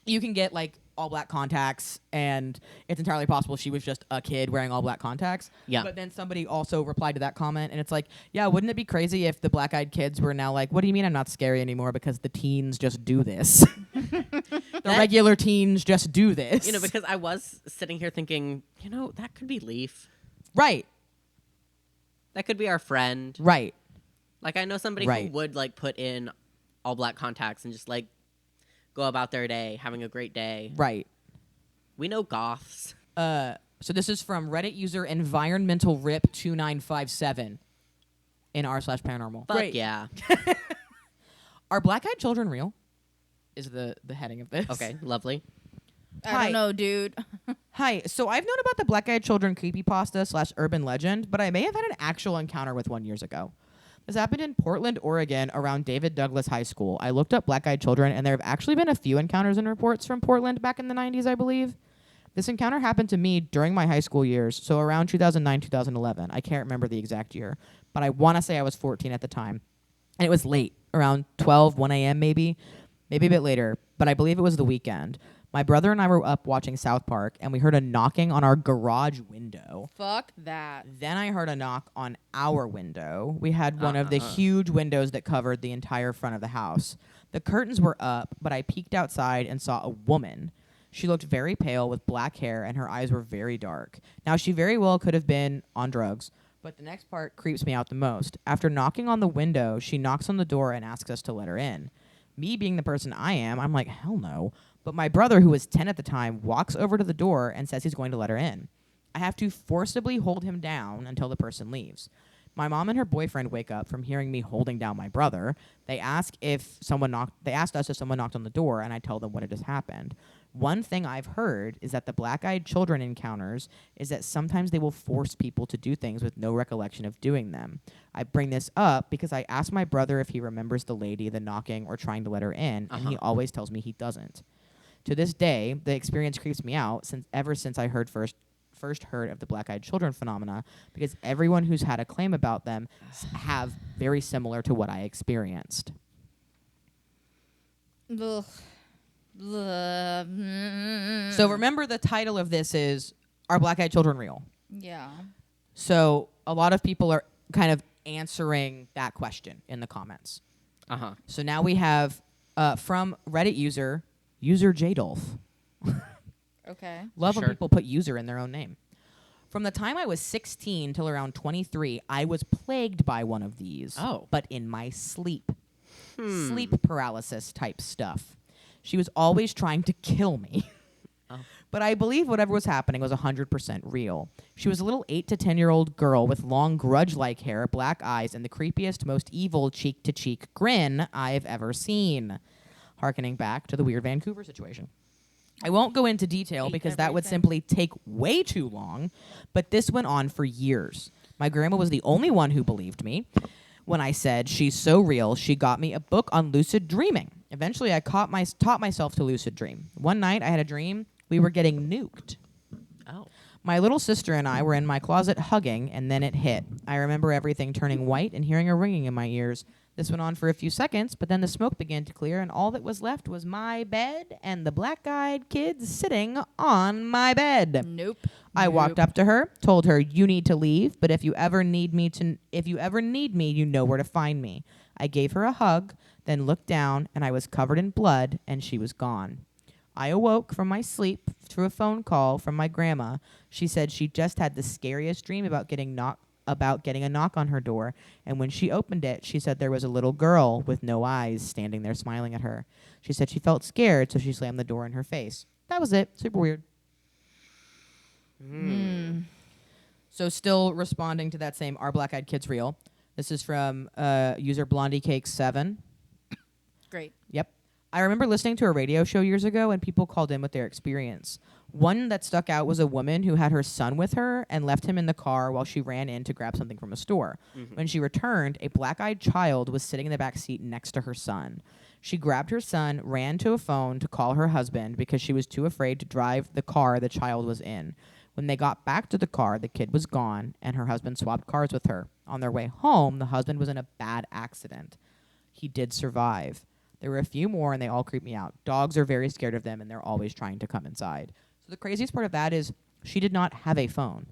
you can get, like, all black contacts, and it's entirely possible she was just a kid wearing all black contacts. Yeah. But then somebody also replied to that comment, and it's like, yeah, wouldn't it be crazy if the black-eyed kids were now like, what do you mean I'm not scary anymore because the teens just do this? The regular teens just do this. You know, because I was sitting here thinking, you know, that could be Leaf. Right. That could be our friend. Right. Like, I know somebody Right. who would, like, put in all black contacts and just, like, go about their day, having a great day. Right. We know goths. So this is from Reddit user Environmental Rip 2957 in r/paranormal. Fuck Great. yeah. Are black-eyed children real? Is the heading of this. Okay, lovely. I don't know, dude. Hi. So I've known about the black-eyed children creepypasta / urban legend, but I may have had an actual encounter with one years ago. This happened in Portland, Oregon, around David Douglas High School. I looked up black-eyed children, and there have actually been a few encounters and reports from Portland back in the 90s, I believe. This encounter happened to me during my high school years, so around 2009, 2011. I can't remember the exact year, but I want to say I was 14 at the time. And it was late, around 12, 1 a.m. maybe a bit later, but I believe it was the weekend. My brother and I were up watching South Park, and we heard a knocking on our garage window. Fuck that. Then I heard a knock on our window. We had one of the huge windows that covered the entire front of the house. The curtains were up, but I peeked outside and saw a woman. She looked very pale with black hair, and her eyes were very dark. Now, she very well could have been on drugs, but the next part creeps me out the most. After knocking on the window, she knocks on the door and asks us to let her in. Me being the person I am, I'm like, hell no. But my brother, who was 10 at the time, walks over to the door and says he's going to let her in. I have to forcibly hold him down until the person leaves. My mom and her boyfriend wake up from hearing me holding down my brother. They asked us if someone knocked on the door, and I tell them what had just happened. One thing I've heard is that the black-eyed children encounters is that sometimes they will force people to do things with no recollection of doing them. I bring this up because I asked my brother if he remembers the lady, the knocking, or trying to let her in, and he always tells me he doesn't. To this day, the experience creeps me out ever since I first heard of the black-eyed children phenomena, because everyone who's had a claim about them have very similar to what I experienced. Ugh. So remember, the title of this is, Are Black-Eyed Children Real? Yeah. So a lot of people are kind of answering that question in the comments. So now we have from Reddit user Jadolf. Okay. Love when people put user in their own name. From the time I was 16 till around 23, I was plagued by one of these. But in my sleep. Sleep paralysis type stuff. She was always trying to kill me. But I believe whatever was happening was 100% real. She was a little 8 to 10-year-old girl with long grudge-like hair, black eyes, and the creepiest, most evil cheek-to-cheek grin I've ever seen. Harkening back to the weird Vancouver situation. I won't go into detail because that would simply take way too long, but this went on for years. My grandma was the only one who believed me. When I said she's so real, she got me a book on lucid dreaming. Eventually, I taught myself to lucid dream. One night, I had a dream we were getting nuked. My little sister and I were in my closet hugging, and then it hit. I remember everything turning white and hearing a ringing in my ears. This went on for a few seconds, but then the smoke began to clear, and all that was left was my bed and the black-eyed kids sitting on my bed. Nope. I walked up to her, told her, "You need to leave, but if you ever need me, you know where to find me." I gave her a hug, then looked down, and I was covered in blood, and she was gone. I awoke from my sleep to a phone call from my grandma. She said she just had the scariest dream about getting a knock on her door, and when she opened it, she said there was a little girl with no eyes standing there smiling at her. She said she felt scared, so she slammed the door in her face. That was it. Super weird. So still responding to that same Are Black-Eyed Kids Real? This is from user BlondieCake7. Great. Yep. I remember listening to a radio show years ago, and people called in with their experience. One that stuck out was a woman who had her son with her and left him in the car while she ran in to grab something from a store. When she returned, a black-eyed child was sitting in the back seat next to her son. She grabbed her son, ran to a phone to call her husband because she was too afraid to drive the car the child was in. When they got back to the car, the kid was gone, and her husband swapped cars with her. On their way home, the husband was in a bad accident. He did survive. There were a few more, and they all creep me out. Dogs are very scared of them, and they're always trying to come inside. So the craziest part of that is she did not have a phone.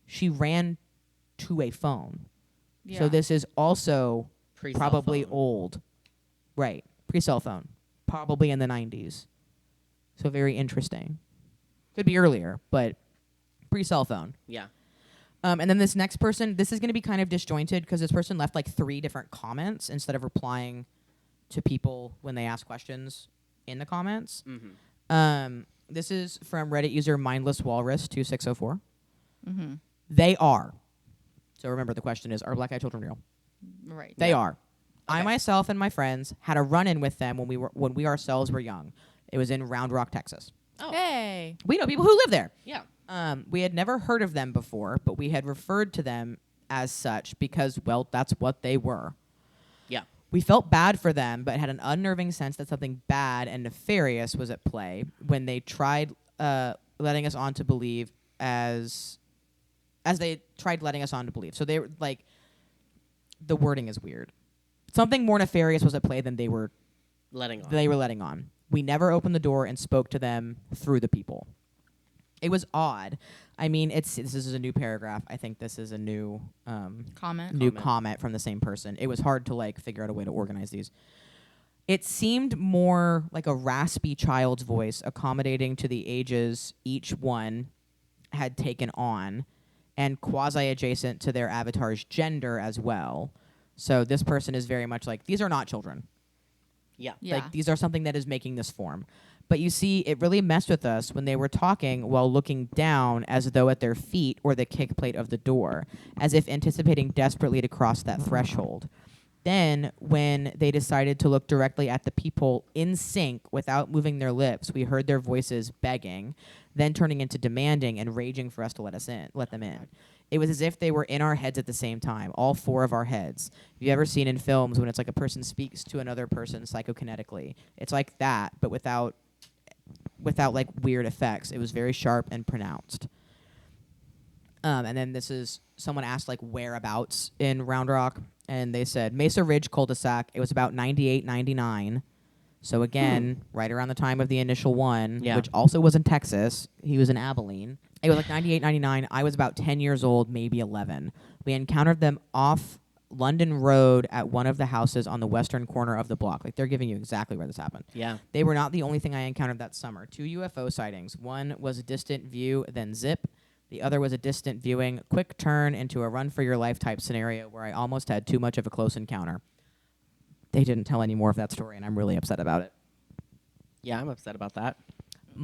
She ran to a phone. Yeah. So this is also Pre-cell probably phone. old. Right. Pre-cell phone. Probably in the 90s. So very interesting. Could be earlier, but pre-cell phone. Yeah. And then this next person, this is going to be kind of disjointed because this person left like 3 different comments instead of replying to people when they ask questions in the comments. Mm-hmm. This is from Reddit user Mindless Walrus 2604. Mm-hmm. They are. So remember, the question is, are black-eyed children real? Right. They are. I Okay. myself and my friends had a run-in with them when we ourselves were young. It was in Round Rock, Texas. Oh. Hey. We know people who live there. Yeah. We had never heard of them before, but we had referred to them as such because, well, that's what they were. Yeah. We felt bad for them, but had an unnerving sense that something bad and nefarious was at play when they tried letting us on to believe as they tried letting us on to believe. So they were like, the wording is weird. Something more nefarious was at play than they were Letting on. letting on. We never opened the door and spoke to them through the people. It was odd. I mean, this is a new paragraph. I think this is a new comment from the same person. It was hard to like figure out a way to organize these. It seemed more like a raspy child's voice, accommodating to the ages each one had taken on, and quasi-adjacent to their avatar's gender as well. So this person is very much like, these are not children. Yeah. Yeah. Like, these are something that is making this form. But you see, it really messed with us when they were talking while looking down as though at their feet or the kick plate of the door, as if anticipating desperately to cross that threshold. Then, when they decided to look directly at the people in sync without moving their lips, we heard their voices begging, then turning into demanding and raging for us to let them in. It was as if they were in our heads at the same time, all four of our heads. Have you ever seen in films when it's like a person speaks to another person psychokinetically? It's like that, but without like weird effects. It was very sharp and pronounced. And then this is, someone asked like whereabouts in Round Rock, and they said Mesa Ridge cul-de-sac. It was about 98, 99. So again, right around the time of the initial one, Yeah. which also was in Texas. He was in Abilene. It was like 98, 99. I was about 10 years old, maybe 11. We encountered them off London Road at one of the houses on the western corner of the block. Like, they're giving you exactly where this happened. Yeah. They were not the only thing I encountered that summer. 2 UFO sightings. One was a distant view, then zip. The other was a distant viewing, quick turn into a run for your life type scenario where I almost had too much of a close encounter. They didn't tell any more of that story, and I'm really upset about it. Yeah, I'm upset about that.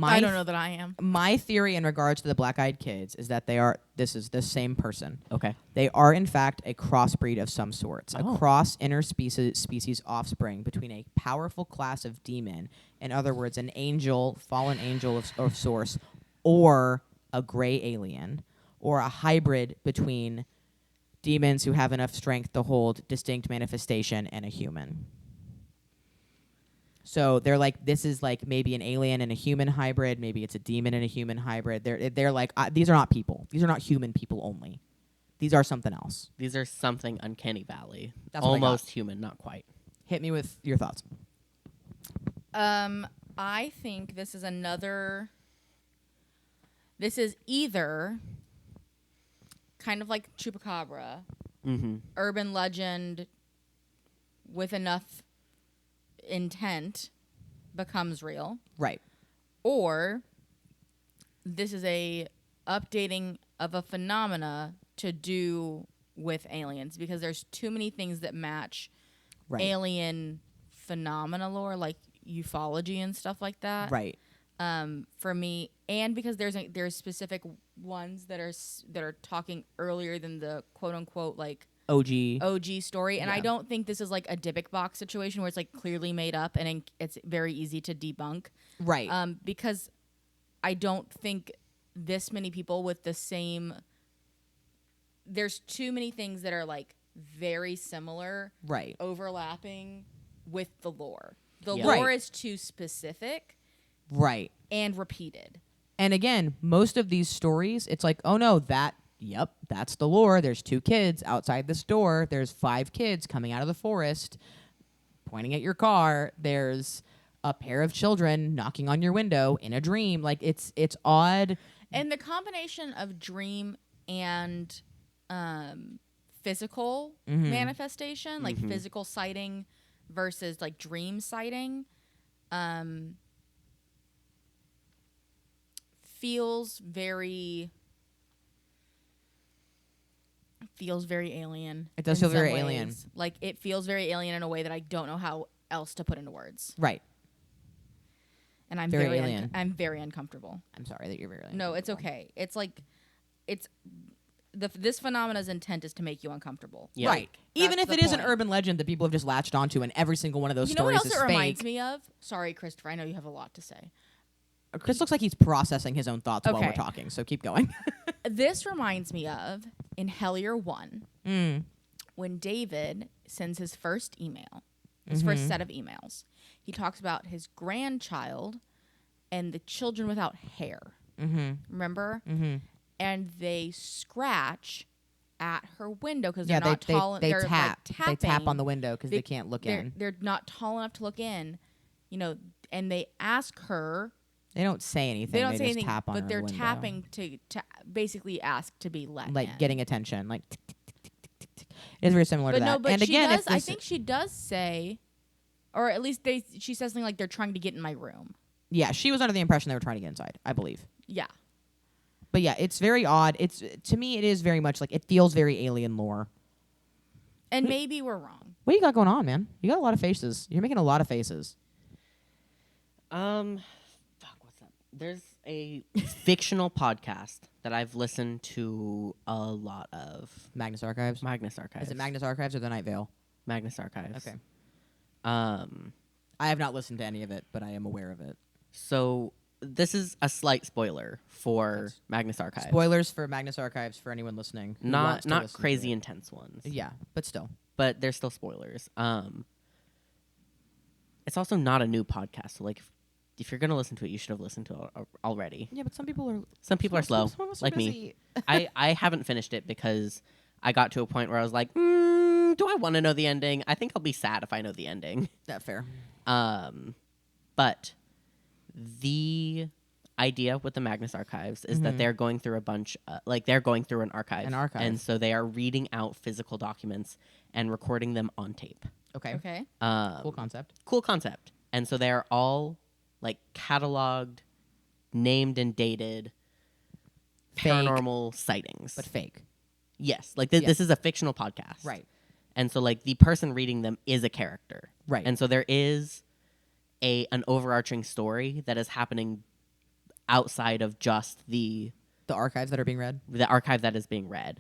I don't know that I am. My theory in regards to the black-eyed kids is that this is the same person. Okay. They are, in fact, a crossbreed of some sorts, Oh. a cross-interspecies offspring between a powerful class of demon, in other words, an angel, fallen angel of source, or a gray alien, or a hybrid between demons who have enough strength to hold distinct manifestation and a human. So they're like, this is like maybe an alien and a human hybrid. Maybe it's a demon and a human hybrid. They're like, these are not people. These are not human people only. These are something else. These are something uncanny valley. That's what I got. Almost human, not quite. Hit me with your thoughts. I think this is another. This is either kind of like Chupacabra, Mm-hmm. urban legend with enough intent becomes real, Right. or this is a updating of a phenomena to do with aliens, because there's too many things that match Right. alien phenomena lore, like ufology and stuff like that. Right. For me, and because there's specific ones that are talking earlier than the quote unquote like OG story, and Yeah. I don't think this is like a Dybbuk box situation where it's like clearly made up and it's very easy to debunk. Right. Because I don't think this many people with the same. There's too many things that are like very similar, Right. overlapping with the lore. The Yeah. lore Right. is too specific Right. and repeated. And again, most of these stories, it's like, oh no, that's the lore. There's 2 kids outside this door. There's 5 kids coming out of the forest, pointing at your car. There's a pair of children knocking on your window in a dream. Like, it's odd. And the combination of dream and physical manifestation, like physical sighting versus like dream sighting, feels very alien. It does in feel very some alien. ways. Like, it feels very alien in a way that I don't know how else to put into words. Right. and I'm Very alien. I'm very uncomfortable. I'm sorry that you're very No, it's okay. It's like this phenomena's intent is to make you uncomfortable. Yeah. Right. Even if That's it the is an point. urban legend that people have just latched onto, and every single one of those You know what stories else is it reminds fake. me of? Sorry, Christopher. I know you have a lot to say. Chris looks like he's processing his own thoughts while we're Okay. talking, so keep going. This reminds me of in Hellier 1 when David sends his first email, his first set of emails. He talks about his grandchild and the children without hair. Remember? And they scratch at her window because they're not tall. They they're tap. Like tapping. They tap on the window because they can't look in. They're not tall enough to look in, and they ask her. They don't say anything. They don't they say just anything, tap on but her they're window. tapping to basically ask to be let like in. getting attention. Like tick, tick, tick, tick, tick, tick. It is very similar to that. No, but and she again, does. if this, I think she does say, or at least she says something like they're trying to get in my room. yeah, she was under the impression they were trying to get inside. I believe. Yeah. But yeah, it's very odd. It's to me, it is very much like it feels very alien lore. And maybe we're wrong. What do you got going on, man? You got a lot of faces. You're making a lot of faces. Fuck, what's that? There's a fictional podcast that I've listened to a lot of. Magnus Archives. Magnus Archives. Is it Magnus Archives or The Night Vale? Magnus Archives. Okay. I have not listened to any of it, but I am aware of it. So this is a slight spoiler for Magnus Archives. Spoilers for Magnus Archives for anyone listening. Who wants to Not listen to crazy it. intense ones. Yeah, but still. But they're still spoilers. It's also not a new podcast. So like if you're gonna listen to it, you should have listened to it already. Yeah, but some people are. Some people are slow, Some of us are like me. busy. I haven't finished it because I got to a point where I was like, do I want to know the ending? I think I'll be sad if I know the ending. That fair. But the idea with the Magnus Archives is that they're going through a bunch, they're going through an archive. And so they are reading out physical documents and recording them on tape. Okay. Okay. Cool concept. Cool concept. And so they are all like cataloged, named and dated Fake. paranormal sightings. But fake. Yes. Like this is a fictional podcast. Right. And so like the person reading them is a character. Right. And so there is an overarching story that is happening outside of just the archives that are being read. The archive that is being read.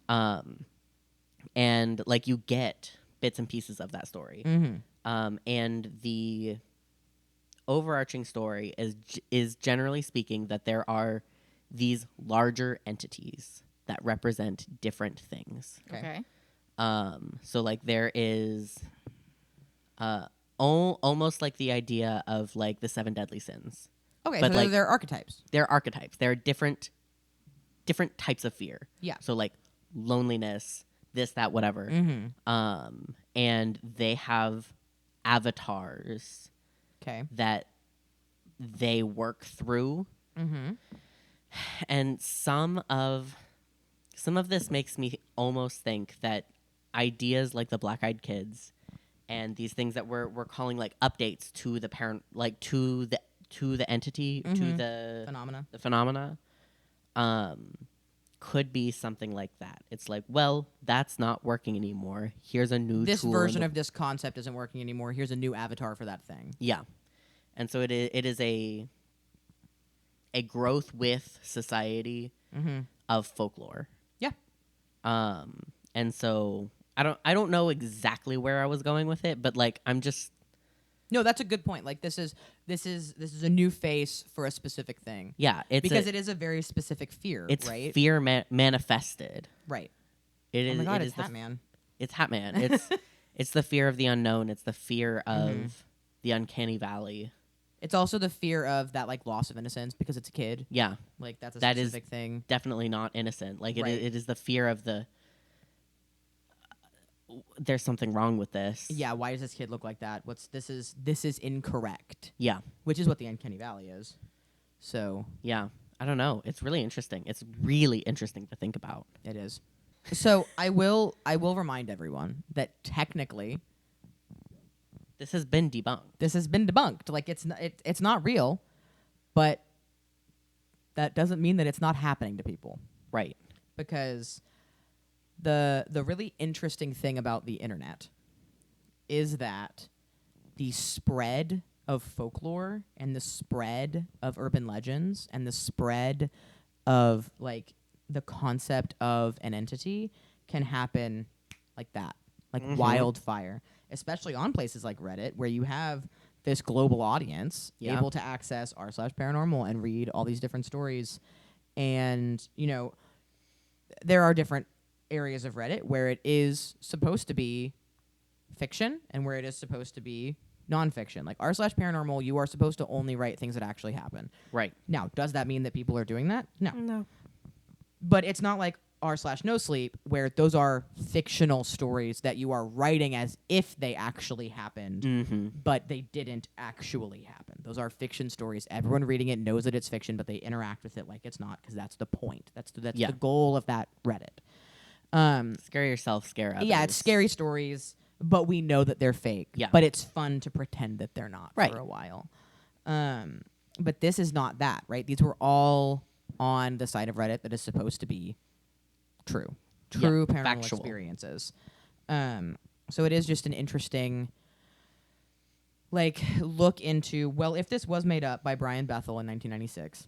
And like you get bits and pieces of that story. And the overarching story is generally speaking that there are these larger entities that represent different things. Okay. So like there is almost like the idea of like the 7 deadly sins. Okay, But, so like, they're archetypes. They're archetypes. They're different types of fear. Yeah. So like loneliness, this, that, whatever. And they have avatars Okay. that they work through. And some of this makes me almost think that ideas like the Black-Eyed Kids and these things that we're calling like updates to the parent, like to the entity, to the phenomena, could be something like that. It's like, well, that's not working anymore. Here's a new This tool version of this concept isn't working anymore. Here's a new avatar for that thing. Yeah. And so it is a growth with society of folklore. Yeah. And so I don't know exactly where I was going with it, but like I'm just No, that's a good point. Like this is a new face for a specific thing. yeah, it's Because it is a very specific fear, it's right? fear manifested. Right. It is. Oh my god, it it's is the Hatman. It's Hatman. It's it's the fear of the unknown. It's the fear of the uncanny valley. It's also the fear of that like loss of innocence because it's a kid. Yeah, Like that's a that is specific thing. definitely not innocent. Like Right. it is the fear of the. There's something wrong with this. Yeah, why does this kid look like that? This is incorrect. Yeah. Which is what the uncanny valley is. So, Yeah. I don't know. It's really interesting. It's really interesting to think about. it is. So, I will remind everyone that technically This has been debunked. this has been debunked. Like it's not real, but that doesn't mean that it's not happening to people. Right. Because the really interesting thing about the internet is that the spread of folklore and the spread of urban legends and the spread of like the concept of an entity can happen like that, like wildfire, especially on places like Reddit where you have this global audience able to access r/paranormal and read all these different stories. And, you know, there are different areas of Reddit where it is supposed to be fiction and where it is supposed to be nonfiction. Like r/paranormal, you are supposed to only write things that actually happen. Right. Now, does that mean that people are doing that? No. No. But it's not like r/no sleep where those are fictional stories that you are writing as if they actually happened, but they didn't actually happen. Those are fiction stories. Everyone reading it knows that it's fiction, but they interact with it like it's not because that's the point. That's the goal of that Reddit. Scare yourself, scare others. Yeah, it's scary stories, but we know that they're fake. Yeah. But it's fun to pretend that they're not Right. for a while. But this is not that, right? These were all on the side of Reddit that is supposed to be true paranormal factual experiences. So it is just an interesting like look into, well, if this was made up by Brian Bethel in 1996,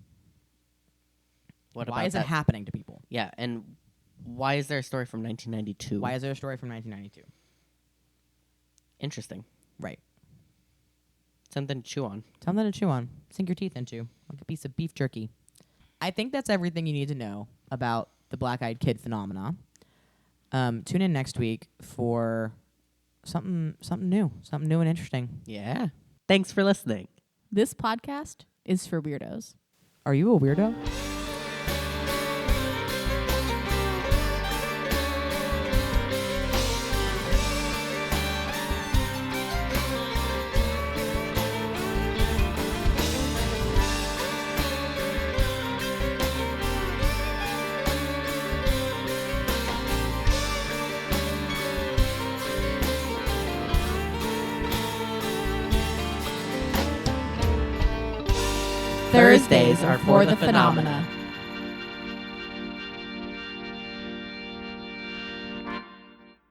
why is it happening to people? Yeah, and why is there a story from 1992? Why is there a story from 1992? Interesting. Right. Something to chew on. Something to chew on. Sink your teeth into. Like a piece of beef jerky. I think that's everything you need to know about the black-eyed kid phenomena. Tune in next week for something new and interesting. Yeah. Thanks for listening. This podcast is for weirdos. Are you a weirdo? Thursdays are for the phenomena.